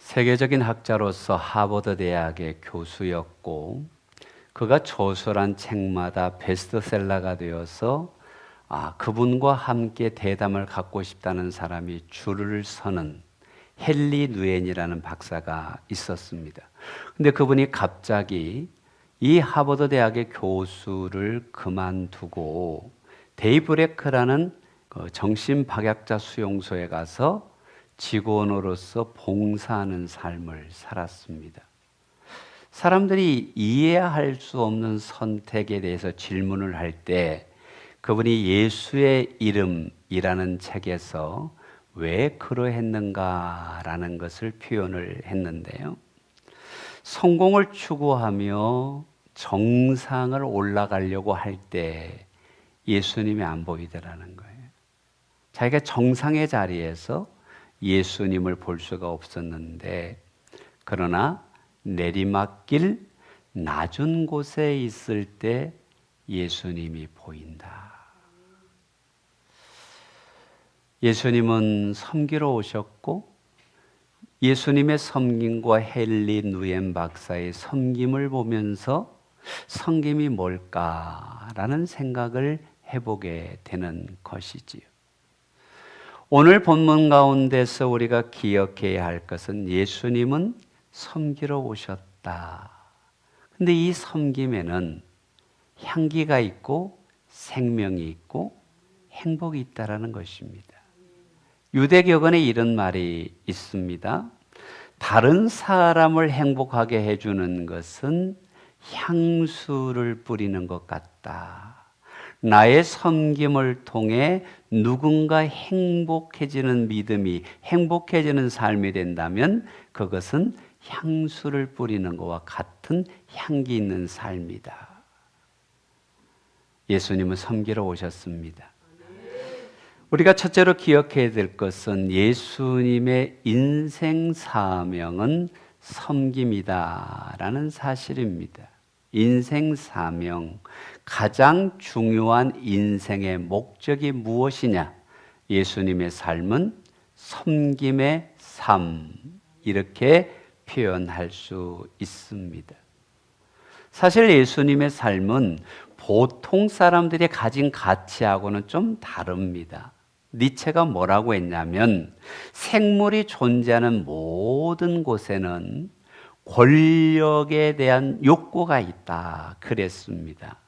세계적인 학자로서 하버드 대학의 교수였고 그가 저술한 책마다 베스트셀러가 되어서 그분과 함께 대담을 갖고 싶다는 사람이 줄을 서는 헨리 누엔이라는 박사가 있었습니다. 근데 그분이 갑자기 이 하버드 대학의 교수를 그만두고 데이브레크라는 정신박약자 수용소에 가서 직원으로서 봉사하는 삶을 살았습니다. 사람들이 이해할 수 없는 선택에 대해서 질문을 할 때 그분이 예수의 이름이라는 책에서 왜 그러했는가라는 것을 표현을 했는데요. 성공을 추구하며 정상을 올라가려고 할 때 예수님이 안 보이더라는 거예요. 자기가 정상의 자리에서 예수님을 볼 수가 없었는데, 그러나 내리막길 낮은 곳에 있을 때 예수님이 보인다. 예수님은 섬기러 오셨고 예수님의 섬김과 헨리 누엔 박사의 섬김을 보면서 섬김이 뭘까라는 생각을 해보게 되는 것이지요. 오늘 본문 가운데서 우리가 기억해야 할 것은 예수님은 섬기러 오셨다. 근데 이 섬김에는 향기가 있고 생명이 있고 행복이 있다라는 것입니다. 유대격언에 이런 말이 있습니다. 다른 사람을 행복하게 해주는 것은 향수를 뿌리는 것 같다. 나의 섬김을 통해 누군가 행복해지는 믿음이, 행복해지는 삶이 된다면 그것은 향수를 뿌리는 것과 같은 향기 있는 삶이다. 예수님은 섬기러 오셨습니다. 우리가 첫째로 기억해야 될 것은 예수님의 인생 사명은 섬김이다라는 사실입니다. 인생 사명, 가장 중요한 인생의 목적이 무엇이냐? 예수님의 삶은 섬김의 삶, 이렇게 표현할 수 있습니다. 사실 예수님의 삶은 보통 사람들이 가진 가치하고는 좀 다릅니다. 니체가 뭐라고 했냐면 생물이 존재하는 모든 곳에는 권력에 대한 욕구가 있다 그랬습니다.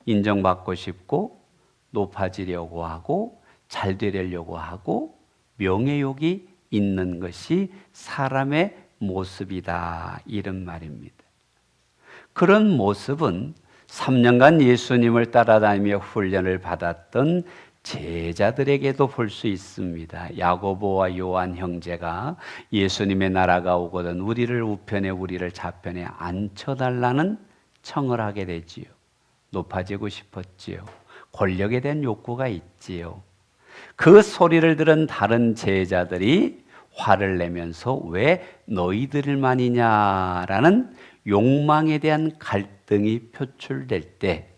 인정받고 싶고 높아지려고 하고 잘 되려고 하고 명예욕이 있는 것이 사람의 모습이다, 이런 말입니다. 그런 모습은 3년간 예수님을 따라다니며 훈련을 받았던 제자들에게도 볼 수 있습니다. 야고보와 요한 형제가 예수님의 나라가 오거든 우리를 우편에 우리를 좌편에 앉혀달라는 청을 하게 되지요. 높아지고 싶었지요. 권력에 대한 욕구가 있지요. 그 소리를 들은 다른 제자들이 화를 내면서 왜 너희들만이냐라는 욕망에 대한 갈등이 표출될 때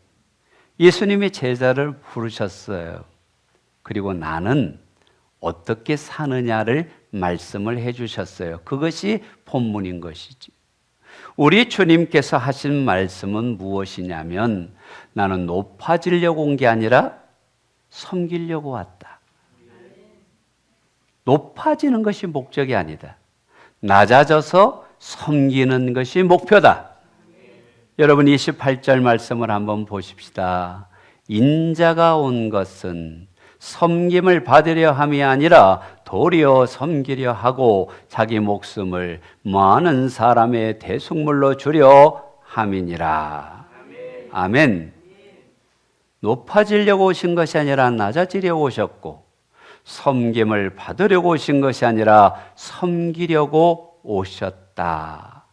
예수님이 제자를 부르셨어요. 그리고 나는 어떻게 사느냐를 말씀을 해주셨어요. 그것이 본문인 것이지. 우리 주님께서 하신 말씀은 무엇이냐면 나는 높아지려고 온 게 아니라 섬기려고 왔다. 높아지는 것이 목적이 아니다. 낮아져서 섬기는 것이 목표다. 여러분 28절 말씀을 한번 보십시다. 인자가 온 것은 섬김을 받으려 함이 아니라 도리어 섬기려 하고 자기 목숨을 많은 사람의 대속물로 주려 함이니라. 아멘. 높아지려고 오신 것이 아니라 낮아지려고 오셨고 섬김을 받으려고 오신 것이 아니라 섬기려고 오셨다.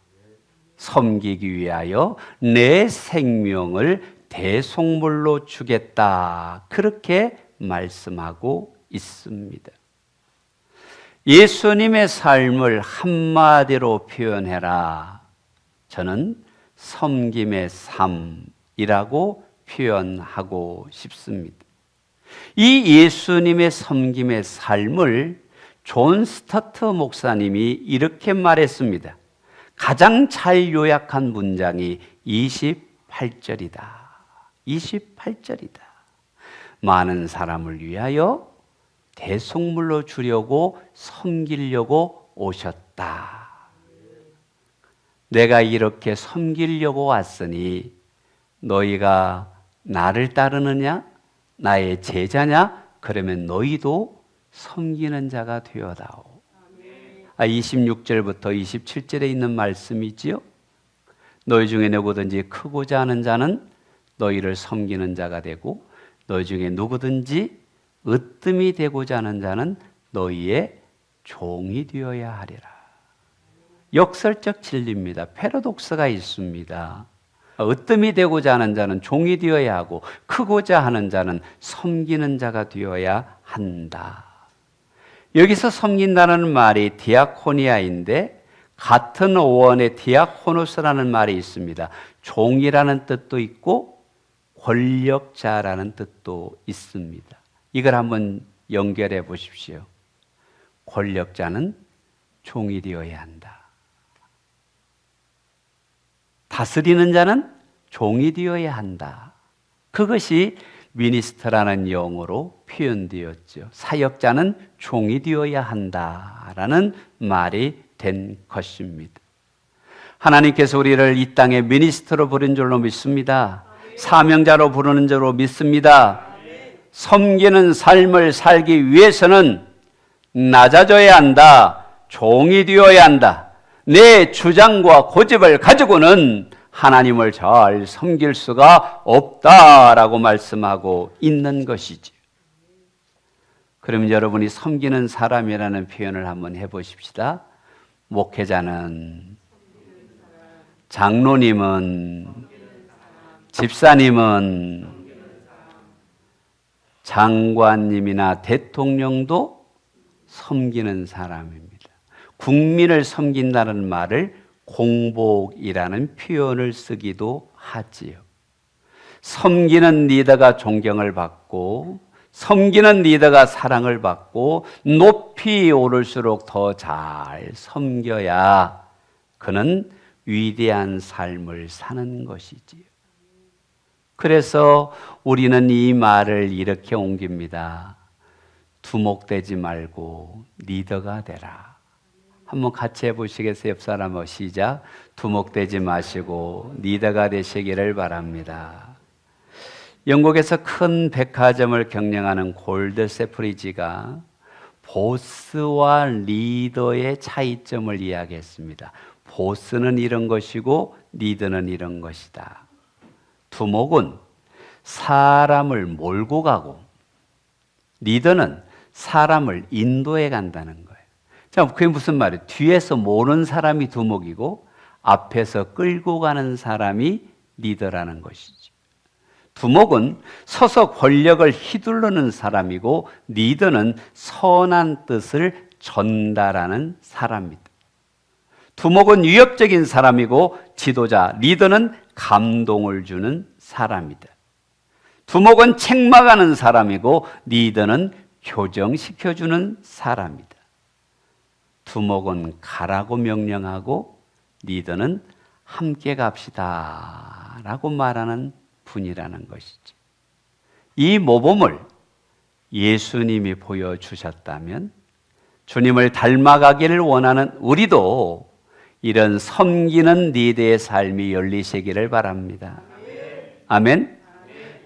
섬기기 위하여 내 생명을 대속물로 주겠다. 그렇게 말씀하고 있습니다. 예수님의 삶을 한마디로 표현해라. 저는 섬김의 삶이라고 표현하고 싶습니다. 이 예수님의 섬김의 삶을 존 스타트 목사님이 이렇게 말했습니다. 가장 잘 요약한 문장이 28절이다. 28절이다. 많은 사람을 위하여 대속물로 주려고 섬기려고 오셨다. 내가 이렇게 섬기려고 왔으니 너희가 나를 따르느냐? 나의 제자냐? 그러면 너희도 섬기는 자가 되어다오. 26절부터 27절에 있는 말씀이지요. 너희 중에 누구든지 크고자 하는 자는 너희를 섬기는 자가 되고 너희 중에 누구든지 으뜸이 되고자 하는 자는 너희의 종이 되어야 하리라. 역설적 진리입니다. 패러독스가 있습니다. 으뜸이 되고자 하는 자는 종이 되어야 하고 크고자 하는 자는 섬기는 자가 되어야 한다. 여기서 섬긴다는 말이 디아코니아인데 같은 어원에 디아코노스라는 말이 있습니다. 종이라는 뜻도 있고 권력자라는 뜻도 있습니다. 이걸 한번 연결해 보십시오. 권력자는 종이 되어야 한다. 다스리는 자는 종이 되어야 한다. 그것이 미니스터라는 용어로 표현되었죠. 사역자는 종이 되어야 한다라는 말이 된 것입니다. 하나님께서 우리를 이 땅에 미니스터로 부른 줄로 믿습니다. 사명자로 부르는 줄로 믿습니다. 섬기는 삶을 살기 위해서는 낮아져야 한다. 종이 되어야 한다. 내 주장과 고집을 가지고는 하나님을 잘 섬길 수가 없다라고 말씀하고 있는 것이지. 그럼 여러분이 섬기는 사람이라는 표현을 한번 해보십시다. 목회자는, 장로님은, 집사님은, 장관님이나 대통령도 섬기는 사람입니다. 국민을 섬긴다는 말을 공복이라는 표현을 쓰기도 하지요. 섬기는 리더가 존경을 받고 섬기는 리더가 사랑을 받고 높이 오를수록 더 잘 섬겨야 그는 위대한 삶을 사는 것이지요. 그래서 우리는 이 말을 이렇게 옮깁니다. 두목되지 말고 리더가 되라. 한번 같이 해보시겠어요? 옆 사람하고 시작. 두목되지 마시고 리더가 되시기를 바랍니다. 영국에서 큰 백화점을 경영하는 골드 세프리지가 보스와 리더의 차이점을 이야기했습니다. 보스는 이런 것이고 리더는 이런 것이다. 두목은 사람을 몰고 가고 리더는 사람을 인도해 간다는 거예요. 자, 그게 무슨 말이에요? 뒤에서 모는 사람이 두목이고 앞에서 끌고 가는 사람이 리더라는 것이죠. 두목은 서서 권력을 휘두르는 사람이고 리더는 선한 뜻을 전달하는 사람입니다. 두목은 위협적인 사람이고 지도자, 리더는 감동을 주는 사람이다. 두목은 책망하는 사람이고 리더는 교정시켜주는 사람이다. 두목은 가라고 명령하고 리더는 함께 갑시다 라고 말하는 분이라는 것이죠. 이 모범을 예수님이 보여주셨다면 주님을 닮아가기를 원하는 우리도 이런 섬기는 리더의 삶이 열리시기를 바랍니다. 아멘.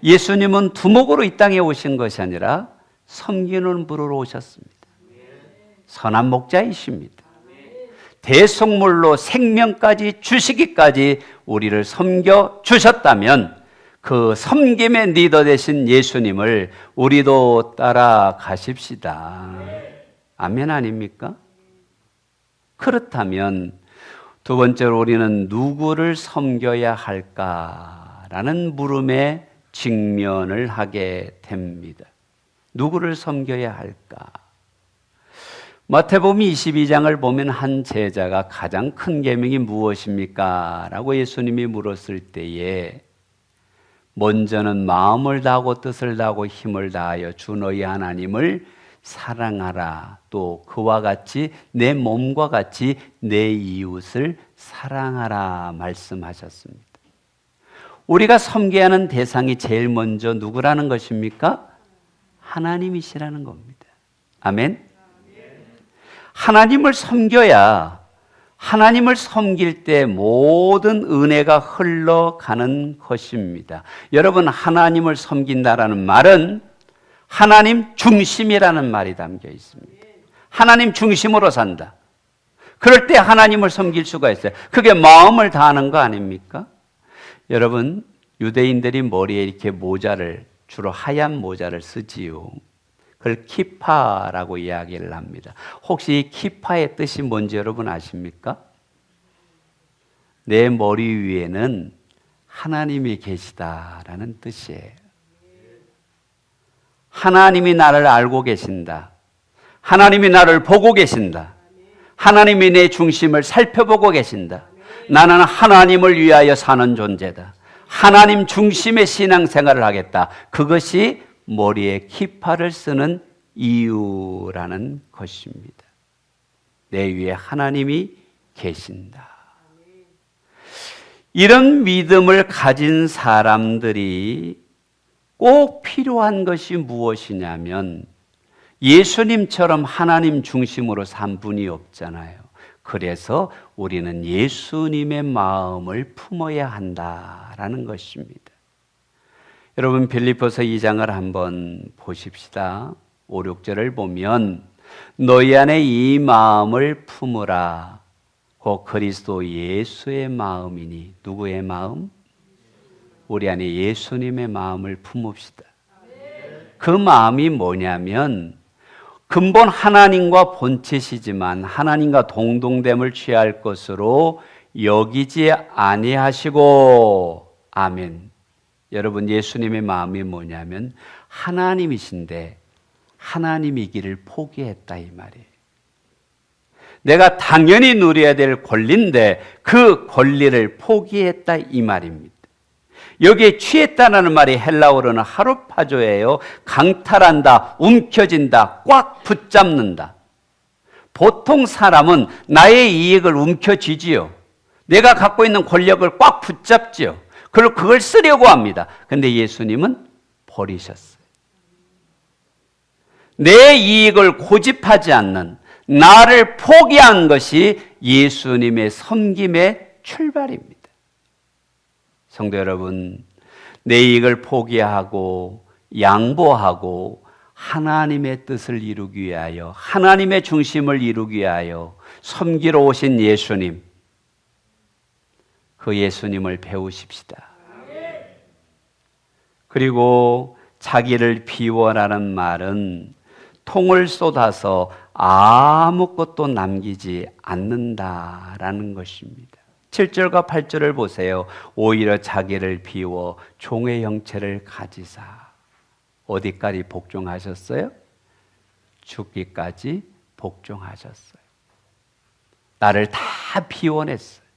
예수님은 두목으로 이 땅에 오신 것이 아니라 섬기는 분으로 오셨습니다. 선한 목자이십니다. 대속물로 생명까지 주시기까지 우리를 섬겨 주셨다면 그 섬김의 리더 되신 예수님을 우리도 따라가십시다. 아멘 아닙니까? 그렇다면 두 번째로 우리는 누구를 섬겨야 할까라는 물음에 직면을 하게 됩니다. 누구를 섬겨야 할까? 마태복음 22장을 보면 한 제자가 가장 큰 계명이 무엇입니까? 라고 예수님이 물었을 때에 먼저는 마음을 다하고 뜻을 다하고 힘을 다하여 주 너희 하나님을 사랑하라. 또 그와 같이 내 몸과 같이 내 이웃을 사랑하라 말씀하셨습니다. 우리가 섬겨야 하는 대상이 제일 먼저 누구라는 것입니까? 하나님이시라는 겁니다. 아멘. 하나님을 섬겨야 하나님을 섬길 때 모든 은혜가 흘러가는 것입니다. 여러분, 하나님을 섬긴다라는 말은 하나님 중심이라는 말이 담겨 있습니다. 하나님 중심으로 산다. 그럴 때 하나님을 섬길 수가 있어요. 그게 마음을 다하는 거 아닙니까? 여러분, 유대인들이 머리에 이렇게 모자를, 주로 하얀 모자를 쓰지요. 그걸 키파라고 이야기를 합니다. 혹시 이 키파의 뜻이 뭔지 여러분 아십니까? 내 머리 위에는 하나님이 계시다라는 뜻이에요. 하나님이 나를 알고 계신다. 하나님이 나를 보고 계신다. 하나님이 내 중심을 살펴보고 계신다. 나는 하나님을 위하여 사는 존재다. 하나님 중심의 신앙생활을 하겠다. 그것이 머리에 키파를 쓰는 이유라는 것입니다. 내 위에 하나님이 계신다. 이런 믿음을 가진 사람들이 꼭 필요한 것이 무엇이냐면 예수님처럼 하나님 중심으로 산 분이 없잖아요. 그래서 우리는 예수님의 마음을 품어야 한다라는 것입니다. 여러분, 빌립보서 2장을 한번 보십시다. 5, 6절을 보면 너희 안에 이 마음을 품으라. 곧 그리스도 예수의 마음이니. 누구의 마음? 우리 안에 예수님의 마음을 품읍시다. 그 마음이 뭐냐면 근본 하나님과 본체시지만 하나님과 동등됨을 취할 것으로 여기지 아니하시고. 아멘. 여러분, 예수님의 마음이 뭐냐면 하나님이신데 하나님이기를 포기했다 이 말이에요. 내가 당연히 누려야 될 권리인데 그 권리를 포기했다 이 말입니다. 여기에 취했다는 말이 헬라어로는 하루파조예요. 강탈한다, 움켜진다, 꽉 붙잡는다. 보통 사람은 나의 이익을 움켜쥐지요. 내가 갖고 있는 권력을 꽉 붙잡지요. 그리고 그걸 쓰려고 합니다. 그런데 예수님은 버리셨어요. 내 이익을 고집하지 않는 나를 포기한 것이 예수님의 섬김의 출발입니다. 성도 여러분, 내 이익을 포기하고 양보하고 하나님의 뜻을 이루기 위하여, 하나님의 중심을 이루기 위하여 섬기러 오신 예수님, 그 예수님을 배우십시다. 그리고 자기를 비워라는 말은 통을 쏟아서 아무것도 남기지 않는다라는 것입니다. 7절과 8절을 보세요. 오히려 자기를 비워 종의 형체를 가지사. 어디까지 복종하셨어요? 죽기까지 복종하셨어요. 나를 다 비워냈어요.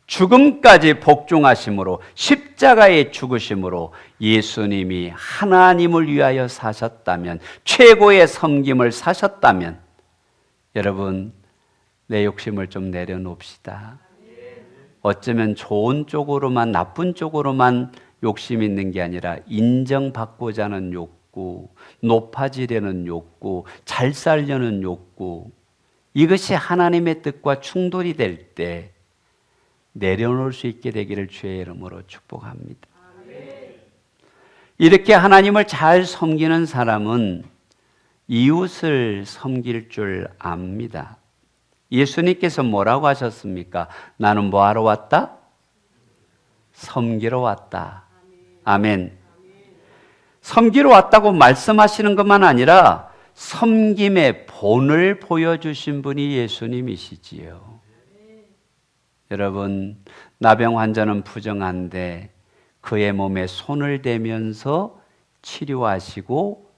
죽음까지 복종하심으로, 십자가의 죽으심으로 예수님이 하나님을 위하여 사셨다면, 최고의 섬김을 사셨다면, 여러분, 내 욕심을 좀 내려놓읍시다. 어쩌면 좋은 쪽으로만, 나쁜 쪽으로만 욕심 있는 게 아니라 인정받고자 하는 욕구, 높아지려는 욕구, 잘 살려는 욕구, 이것이 하나님의 뜻과 충돌이 될 때 내려놓을 수 있게 되기를 주의 이름으로 축복합니다. 이렇게 하나님을 잘 섬기는 사람은 이웃을 섬길 줄 압니다. 예수님께서 뭐라고 하셨습니까? 나는 뭐하러 왔다? 섬기러 왔다. 아멘. 섬기러 왔다고 말씀하시는 것만 아니라 섬김의 본을 보여주신 분이 예수님이시지요. 여러분, 나병 환자는 부정한데 그의 몸에 손을 대면서 치료하시고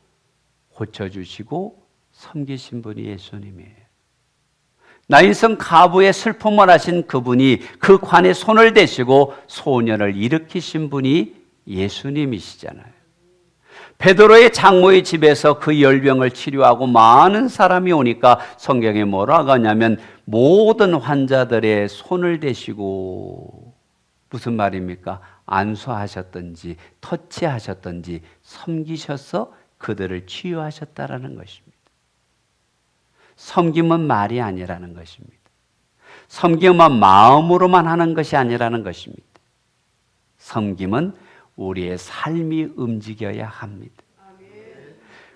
고쳐주시고 섬기신 분이 예수님이에요. 나인성 가부의 슬픔을 하신 그분이 그 관에 손을 대시고 소년을 일으키신 분이 예수님이시잖아요. 베드로의 장모의 집에서 그 열병을 치료하고 많은 사람이 오니까 성경에 뭐라고 하냐면 모든 환자들의 손을 대시고, 무슨 말입니까? 안수하셨든지 터치하셨든지 섬기셔서 그들을 치유하셨다라는 것입니다. 섬김은 말이 아니라는 것입니다. 섬김은 마음으로만 하는 것이 아니라는 것입니다. 섬김은 우리의 삶이 움직여야 합니다.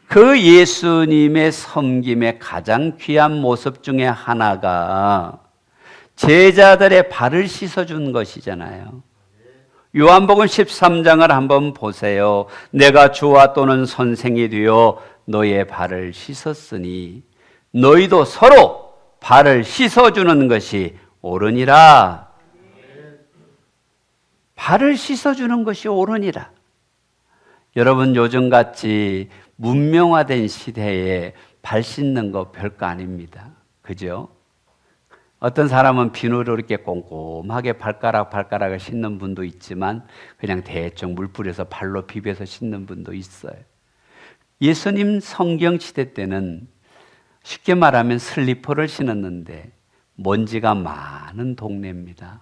그 예수님의 섬김의 가장 귀한 모습 중에 하나가 제자들의 발을 씻어준 것이잖아요. 요한복음 13장을 한번 보세요. 내가 주와 또는 선생이 되어 너의 발을 씻었으니 너희도 서로 발을 씻어주는 것이 옳으니라. 발을 씻어주는 것이 옳으니라. 여러분, 요즘같이 문명화된 시대에 발 씻는 거 별거 아닙니다. 그죠? 어떤 사람은 비누로 이렇게 꼼꼼하게 발가락을 씻는 분도 있지만 그냥 대충 물 뿌려서 발로 비벼서 씻는 분도 있어요. 예수님 성경시대 때는 쉽게 말하면 슬리퍼를 신었는데 먼지가 많은 동네입니다.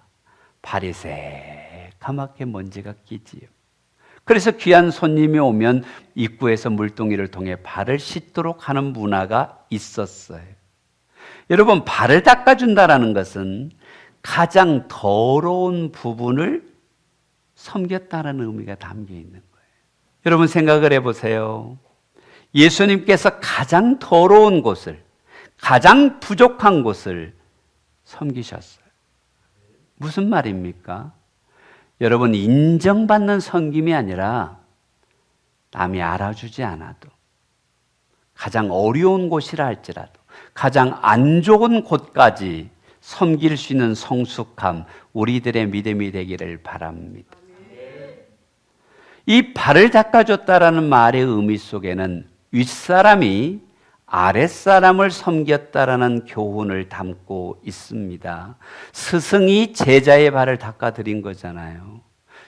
발이 새카맣게 먼지가 끼지요. 그래서 귀한 손님이 오면 입구에서 물동이를 통해 발을 씻도록 하는 문화가 있었어요. 여러분, 발을 닦아준다는 것은 가장 더러운 부분을 섬겼다는 의미가 담겨 있는 거예요. 여러분, 생각을 해보세요. 예수님께서 가장 더러운 곳을, 가장 부족한 곳을 섬기셨어요. 무슨 말입니까? 여러분, 인정받는 섬김이 아니라 남이 알아주지 않아도, 가장 어려운 곳이라 할지라도, 가장 안 좋은 곳까지 섬길 수 있는 성숙함, 우리들의 믿음이 되기를 바랍니다. 이 발을 닦아줬다라는 말의 의미 속에는 윗사람이 아랫사람을 섬겼다라는 교훈을 담고 있습니다. 스승이 제자의 발을 닦아드린 거잖아요.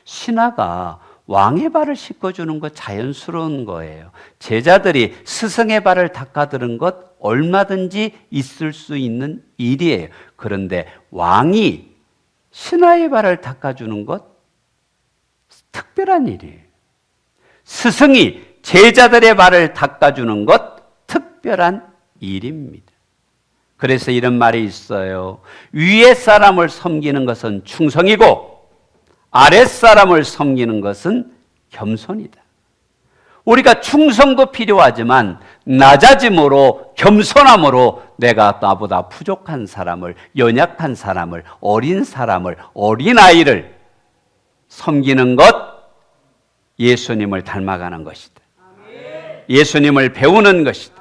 신하가 왕의 발을 씻겨주는 것 자연스러운 거예요. 제자들이 스승의 발을 닦아드린 것 얼마든지 있을 수 있는 일이에요. 그런데 왕이 신하의 발을 닦아주는 것 특별한 일이에요. 스승이 제자들의 발을 닦아주는 것 특별한 일입니다. 그래서 이런 말이 있어요. 위에 사람을 섬기는 것은 충성이고 아랫사람을 섬기는 것은 겸손이다. 우리가 충성도 필요하지만 낮아짐으로, 겸손함으로 내가 나보다 부족한 사람을, 연약한 사람을, 어린 사람을, 어린아이를 섬기는 것, 예수님을 닮아가는 것이다. 예수님을 배우는 것이다.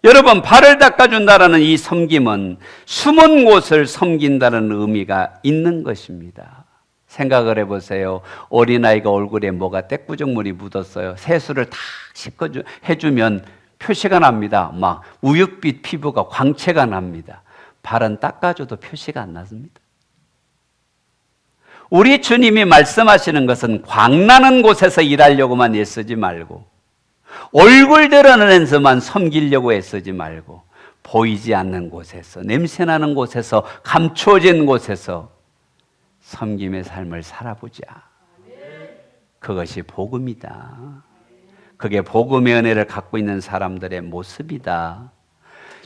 여러분, 발을 닦아준다라는 이 섬김은 숨은 곳을 섬긴다는 의미가 있는 것입니다. 생각을 해보세요. 어린아이가 얼굴에 뭐가 떼꾸정물이 묻었어요. 세수를 다 해주면 표시가 납니다. 막 우윳빛 피부가 광채가 납니다. 발은 닦아줘도 표시가 안 났습니다. 우리 주님이 말씀하시는 것은 광나는 곳에서 일하려고만 애쓰지 말고, 얼굴 드러내면서만 섬기려고 애쓰지 말고, 보이지 않는 곳에서, 냄새나는 곳에서, 감추어진 곳에서 섬김의 삶을 살아보자. 그것이 복음이다. 그게 복음의 은혜를 갖고 있는 사람들의 모습이다.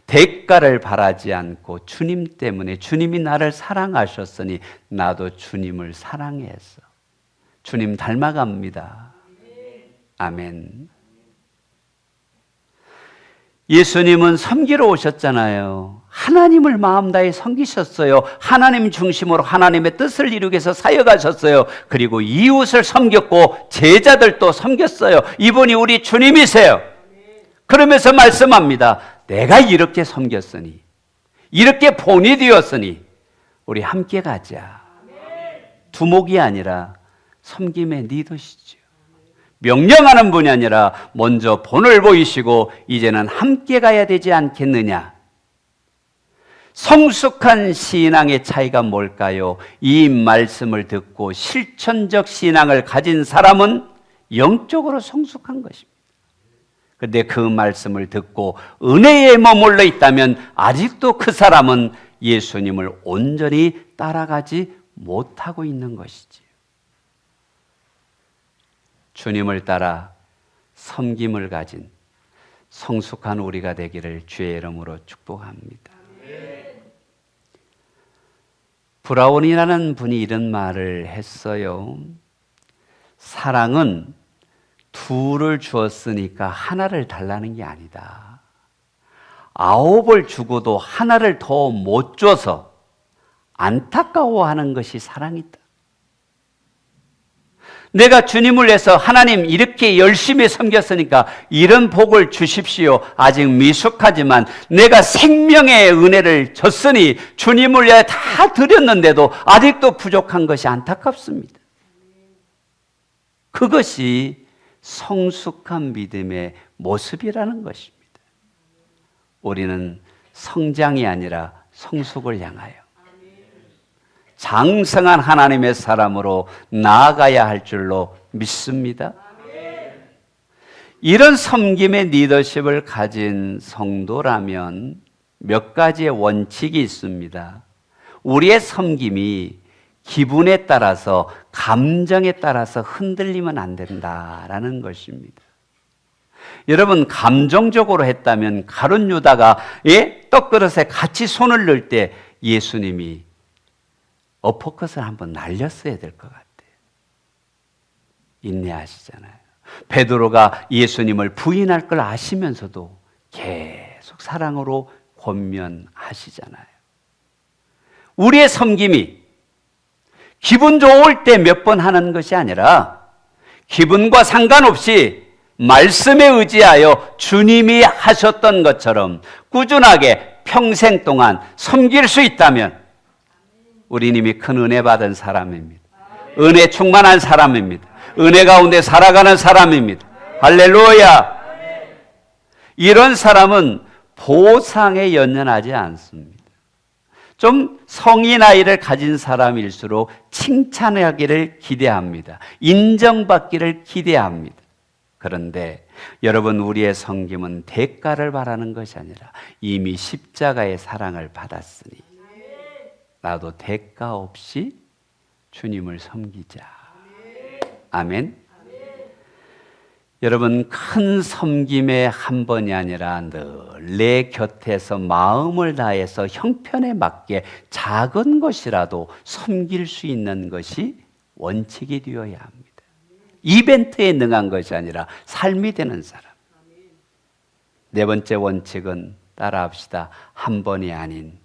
대가를 바라지 않고 주님 때문에, 주님이 나를 사랑하셨으니 나도 주님을 사랑해서 주님 닮아갑니다. 아멘. 예수님은 섬기러 오셨잖아요. 하나님을 마음 다해 섬기셨어요. 하나님 중심으로 하나님의 뜻을 이루기 위해서 사역하셨어요. 그리고 이웃을 섬겼고 제자들도 섬겼어요. 이분이 우리 주님이세요. 그러면서 말씀합니다. 내가 이렇게 섬겼으니, 이렇게 본이 되었으니 우리 함께 가자. 두목이 아니라 섬김의 리더시죠. 명령하는 분이 아니라 먼저 본을 보이시고 이제는 함께 가야 되지 않겠느냐. 성숙한 신앙의 차이가 뭘까요? 이 말씀을 듣고 실천적 신앙을 가진 사람은 영적으로 성숙한 것입니다. 그런데 그 말씀을 듣고 은혜에 머물러 있다면 아직도 그 사람은 예수님을 온전히 따라가지 못하고 있는 것이지요. 주님을 따라 섬김을 가진 성숙한 우리가 되기를 주의 이름으로 축복합니다. 브라운이라는 분이 이런 말을 했어요. 사랑은 둘을 주었으니까 하나를 달라는 게 아니다. 9을 주고도 하나를 더 못 줘서 안타까워하는 것이 사랑이다. 내가 주님을 위해서 하나님 이렇게 열심히 섬겼으니까 이런 복을 주십시오. 아직 미숙하지만 내가 생명의 은혜를 줬으니 주님을 위해 다 드렸는데도 아직도 부족한 것이 안타깝습니다. 그것이 성숙한 믿음의 모습이라는 것입니다. 우리는 성장이 아니라 성숙을 향하여 장성한 하나님의 사람으로 나아가야 할 줄로 믿습니다. 이런 섬김의 리더십을 가진 성도라면 몇 가지의 원칙이 있습니다. 우리의 섬김이 기분에 따라서, 감정에 따라서 흔들리면 안 된다라는 것입니다. 여러분, 감정적으로 했다면 가룟 유다가 떡그릇에 같이 손을 넣을 때 예수님이 어퍼컷을 한번 날렸어야 될 것 같아요. 인내하시잖아요. 베드로가 예수님을 부인할 걸 아시면서도 계속 사랑으로 권면하시잖아요. 우리의 섬김이 기분 좋을 때 몇 번 하는 것이 아니라 기분과 상관없이 말씀에 의지하여 주님이 하셨던 것처럼 꾸준하게 평생 동안 섬길 수 있다면 우리는 이미 큰 은혜 받은 사람입니다. 은혜 충만한 사람입니다. 은혜 가운데 살아가는 사람입니다. 할렐루야! 이런 사람은 보상에 연연하지 않습니다. 좀 성의 나이를 가진 사람일수록 칭찬하기를 기대합니다. 인정받기를 기대합니다. 그런데 여러분, 우리의 섬김은 대가를 바라는 것이 아니라 이미 십자가의 사랑을 받았으니 나도 대가 없이 주님을 섬기자. 아멘. 여러분, 큰 섬김의 한 번이 아니라 늘 내 곁에서 마음을 다해서 형편에 맞게 작은 것이라도 섬길 수 있는 것이 원칙이 되어야 합니다. 이벤트에 능한 것이 아니라 삶이 되는 사람. 네 번째 원칙은 따라합시다. 한 번이 아닌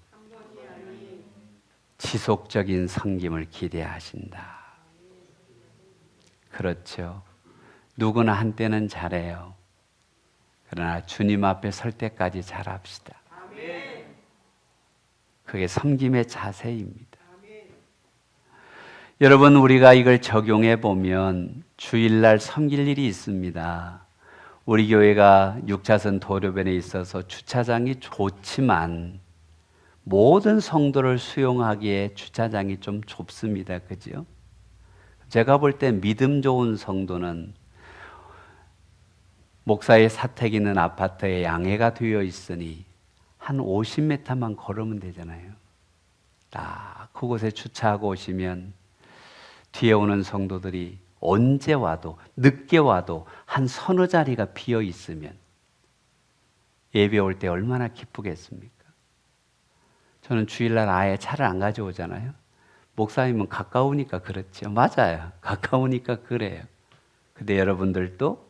지속적인 섬김을 기대하신다. 그렇죠. 누구나 한때는 잘해요. 그러나 주님 앞에 설 때까지 잘합시다. 그게 섬김의 자세입니다. 여러분, 우리가 이걸 적용해 보면 주일날 섬길 일이 있습니다. 우리 교회가 6차선 도로변에 있어서 주차장이 좋지만 모든 성도를 수용하기에 주차장이 좀 좁습니다. 그죠? 제가 볼 때 믿음 좋은 성도는 목사의 사택 있는 아파트에 양해가 되어 있으니 한 50m만 걸으면 되잖아요. 딱 그곳에 주차하고 오시면 뒤에 오는 성도들이 언제 와도, 늦게 와도 한 서너 자리가 비어 있으면 예배 올 때 얼마나 기쁘겠습니까? 저는 주일날 아예 차를 안 가져오잖아요. 목사님은 가까우니까 그렇죠. 맞아요. 가까우니까 그래요. 근데 여러분들도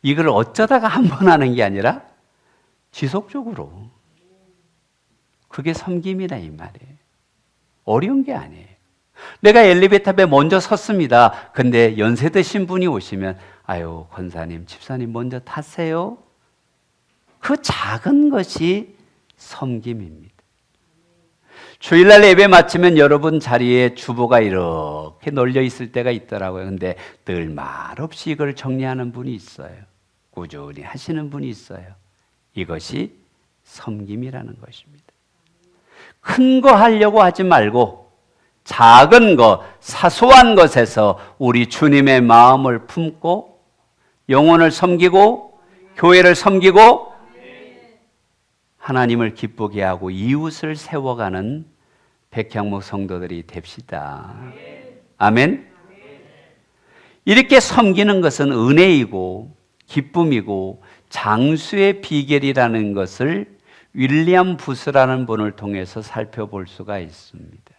이걸 어쩌다가 한 번 하는 게 아니라 지속적으로. 그게 섬김이다 이 말이에요. 어려운 게 아니에요. 내가 엘리베이터 앞에 먼저 섰습니다. 근데 연세 드신 분이 오시면 아유, 권사님, 집사님 먼저 타세요. 그 작은 것이 섬김입니다. 주일날 예배 마치면 여러분 자리에 주보가 이렇게 널려 있을 때가 있더라고요. 근데 늘 말없이 이걸 정리하는 분이 있어요. 꾸준히 하시는 분이 있어요. 이것이 섬김이라는 것입니다. 큰 거 하려고 하지 말고 작은 것, 사소한 것에서 우리 주님의 마음을 품고 영혼을 섬기고 교회를 섬기고 하나님을 기쁘게 하고 이웃을 세워가는 백향목 성도들이 됩시다. 아멘. 이렇게 섬기는 것은 은혜이고 기쁨이고 장수의 비결이라는 것을 윌리엄 부스라는 분을 통해서 살펴볼 수가 있습니다.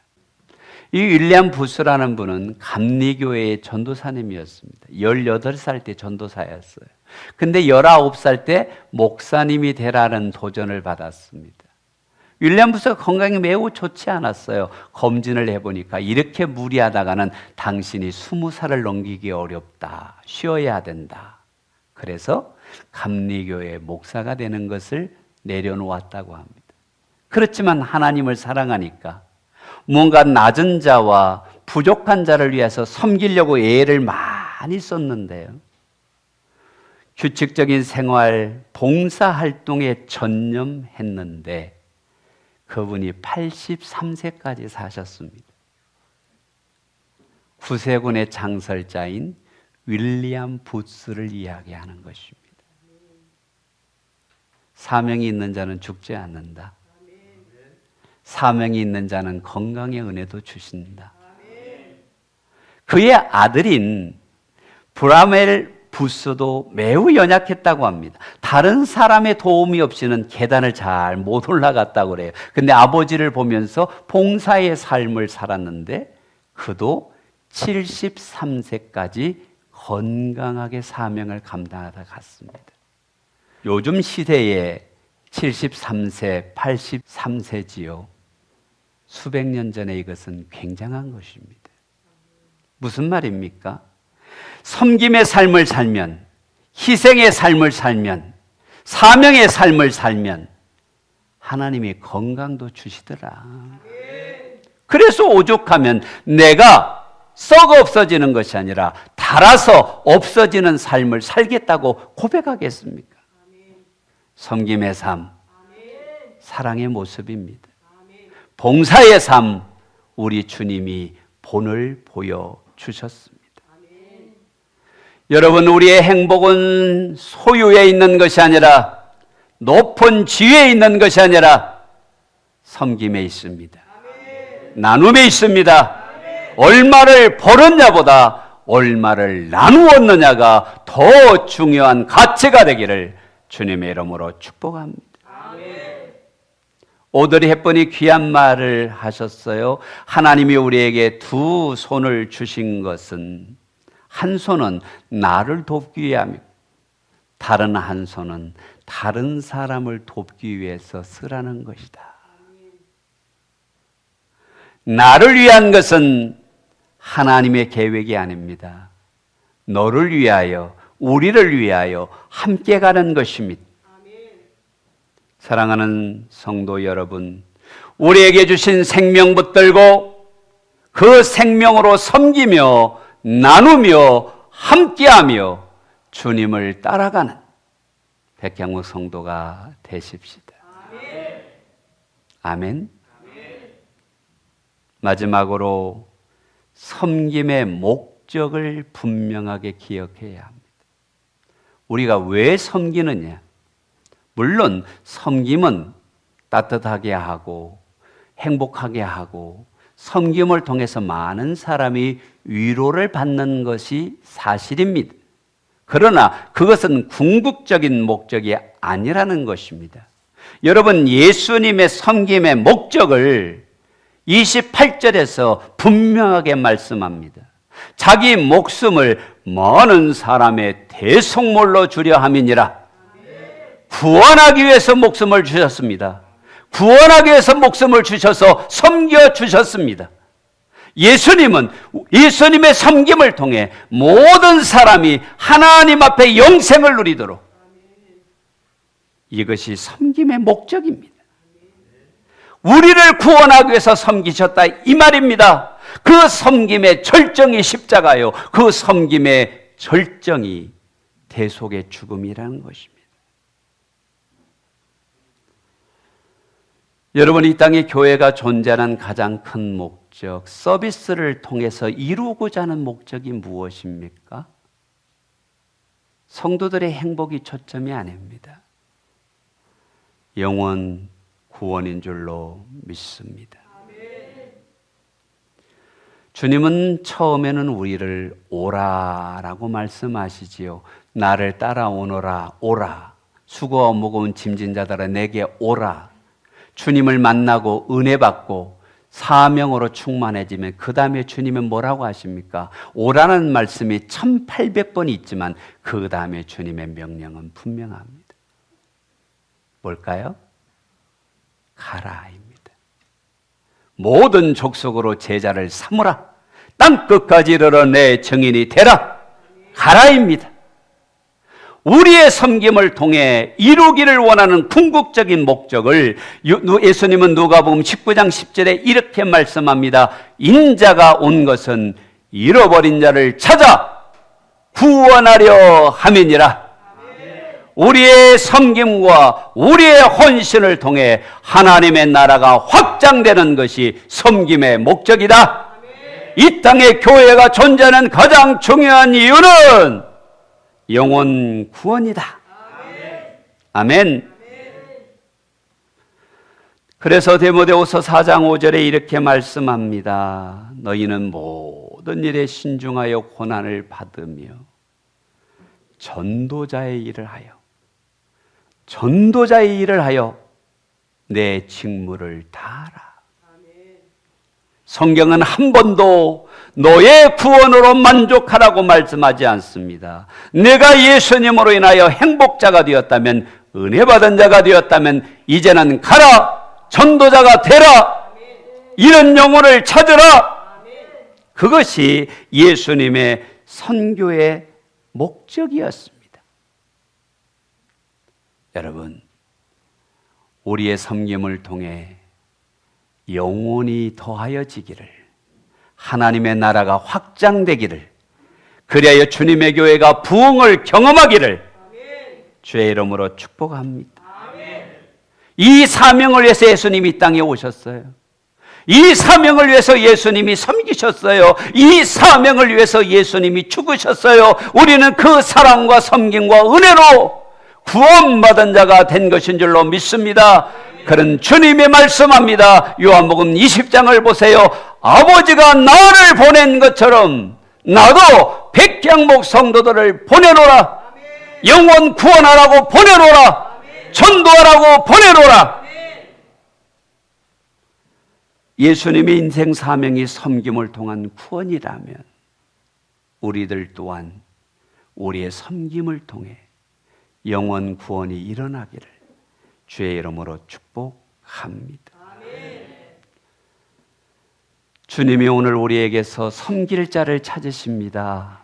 이 윌리엄 부스라는 분은 감리교회의 전도사님이었습니다. 18살 때 전도사였어요. 근데 19살 때 목사님이 되라는 도전을 받았습니다. 윌리엄 부스가 건강이 매우 좋지 않았어요. 검진을 해보니까 이렇게 무리하다가는 당신이 20살을 넘기기 어렵다. 쉬어야 된다. 그래서 감리교회 목사가 되는 것을 내려놓았다고 합니다. 그렇지만 하나님을 사랑하니까 뭔가 낮은 자와 부족한 자를 위해서 섬기려고 애를 많이 썼는데요. 규칙적인 생활, 봉사활동에 전념했는데 그분이 83세까지 사셨습니다. 구세군의 창설자인 윌리엄 부스를 이야기하는 것입니다. 사명이 있는 자는 죽지 않는다. 사명이 있는 자는 건강의 은혜도 주신다. 그의 아들인 브라멜 부스도 매우 연약했다고 합니다. 다른 사람의 도움이 없이는 계단을 잘 못 올라갔다고 그래요. 근데 아버지를 보면서 봉사의 삶을 살았는데 그도 73세까지 건강하게 사명을 감당하다 갔습니다. 요즘 시대에 73세, 83세지요. 수백 년 전에 이것은 굉장한 것입니다. 무슨 말입니까? 섬김의 삶을 살면, 희생의 삶을 살면, 사명의 삶을 살면 하나님이 건강도 주시더라. 그래서 오죽하면 내가 썩어 없어지는 것이 아니라 닳아서 없어지는 삶을 살겠다고 고백하겠습니까? 섬김의 삶, 사랑의 모습입니다. 봉사의 삶, 우리 주님이 본을 보여주셨습니다. 여러분, 우리의 행복은 소유에 있는 것이 아니라 높은 지위에 있는 것이 아니라 섬김에 있습니다. 나눔에 있습니다. 얼마를 벌었냐보다 얼마를 나누었느냐가 더 중요한 가치가 되기를 주님의 이름으로 축복합니다. 오드리 헵번이 귀한 말을 하셨어요. 하나님이 우리에게 두 손을 주신 것은 한 손은 나를 돕기 위함이고 다른 한 손은 다른 사람을 돕기 위해서 쓰라는 것이다. 나를 위한 것은 하나님의 계획이 아닙니다. 너를 위하여, 우리를 위하여 함께 가는 것입니다. 사랑하는 성도 여러분, 우리에게 주신 생명 붙들고 그 생명으로 섬기며 나누며 함께하며 주님을 따라가는 백향목 성도가 되십시다. 아멘. 마지막으로 섬김의 목적을 분명하게 기억해야 합니다. 우리가 왜 섬기느냐? 물론 섬김은 따뜻하게 하고 행복하게 하고 섬김을 통해서 많은 사람이 위로를 받는 것이 사실입니다. 그러나 그것은 궁극적인 목적이 아니라는 것입니다. 여러분, 예수님의 섬김의 목적을 28절에서 분명하게 말씀합니다. 자기 목숨을 많은 사람의 대속물로 주려 함이니라. 구원하기 위해서 목숨을 주셨습니다. 구원하기 위해서 목숨을 주셔서 섬겨주셨습니다. 예수님은 예수님의 섬김을 통해 모든 사람이 하나님 앞에 영생을 누리도록, 이것이 섬김의 목적입니다. 우리를 구원하기 위해서 섬기셨다, 이 말입니다. 그 섬김의 절정이 십자가요, 그 섬김의 절정이 대속의 죽음이라는 것입니다. 여러분, 이 땅에 교회가 존재하는 가장 큰 목적, 서비스를 통해서 이루고자 하는 목적이 무엇입니까? 성도들의 행복이 초점이 아닙니다. 영원 구원인 줄로 믿습니다. 주님은 처음에는 우리를 오라라고 말씀하시지요. 나를 따라오너라, 오라. 수고와 무거운 짐진 자들아 내게 오라. 주님을 만나고 은혜 받고 사명으로 충만해지면 그 다음에 주님은 뭐라고 하십니까? 오라는 말씀이 1800번 있지만 그 다음에 주님의 명령은 분명합니다. 뭘까요? 가라입니다. 모든 족속으로 제자를 삼으라. 땅끝까지 이르러 내 증인이 되라. 가라입니다. 우리의 섬김을 통해 이루기를 원하는 궁극적인 목적을 예수님은 누가복음 19장 10절에 이렇게 말씀합니다. 인자가 온 것은 잃어버린 자를 찾아 구원하려 함이니라. 우리의 섬김과 우리의 헌신을 통해 하나님의 나라가 확장되는 것이 섬김의 목적이다. 이 땅에 교회가 존재하는 가장 중요한 이유는 영혼 구원이다. 아멘. 그래서 디모데후서 4장 5절에 이렇게 말씀합니다. 너희는 모든 일에 신중하여 고난을 받으며 전도자의 일을 하여 내 직무를 다하라. 성경은 한 번도 너의 구원으로 만족하라고 말씀하지 않습니다. 내가 예수님으로 인하여 행복자가 되었다면, 은혜 받은 자가 되었다면 이제는 가라, 전도자가 되라, 이런 영혼을 찾으라. 그것이 예수님의 선교의 목적이었습니다. 여러분, 우리의 섬김을 통해 영혼이 더하여지기를, 하나님의 나라가 확장되기를, 그리하여 주님의 교회가 부흥을 경험하기를 주의 이름으로 축복합니다. 이 사명을 위해서 예수님이 이 땅에 오셨어요. 이 사명을 위해서 예수님이 섬기셨어요. 이 사명을 위해서 예수님이 죽으셨어요. 우리는 그 사랑과 섬김과 은혜로 구원받은 자가 된 것인 줄로 믿습니다. 그런 주님이 말씀합니다. 요한복음 20장을 보세요. 아버지가 나를 보낸 것처럼 나도 백향목 성도들을 보내노라. 영혼 구원하라고 보내노라. 전도하라고 보내노라. 예수님의 인생 사명이 섬김을 통한 구원이라면 우리들 또한 우리의 섬김을 통해 영원 구원이 일어나기를 주의 이름으로 축복합니다. 주님이 오늘 우리에게서 섬길 자를 찾으십니다.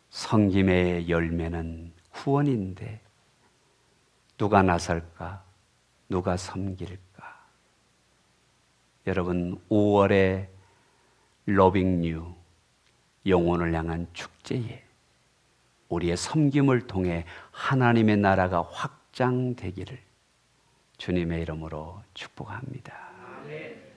섬김의 열매는 구원인데 누가 나설까? 누가 섬길까? 여러분, 5월의 러빙 유, 영혼을 향한 축제에 우리의 섬김을 통해 하나님의 나라가 확장되기를 주님의 이름으로 축복합니다.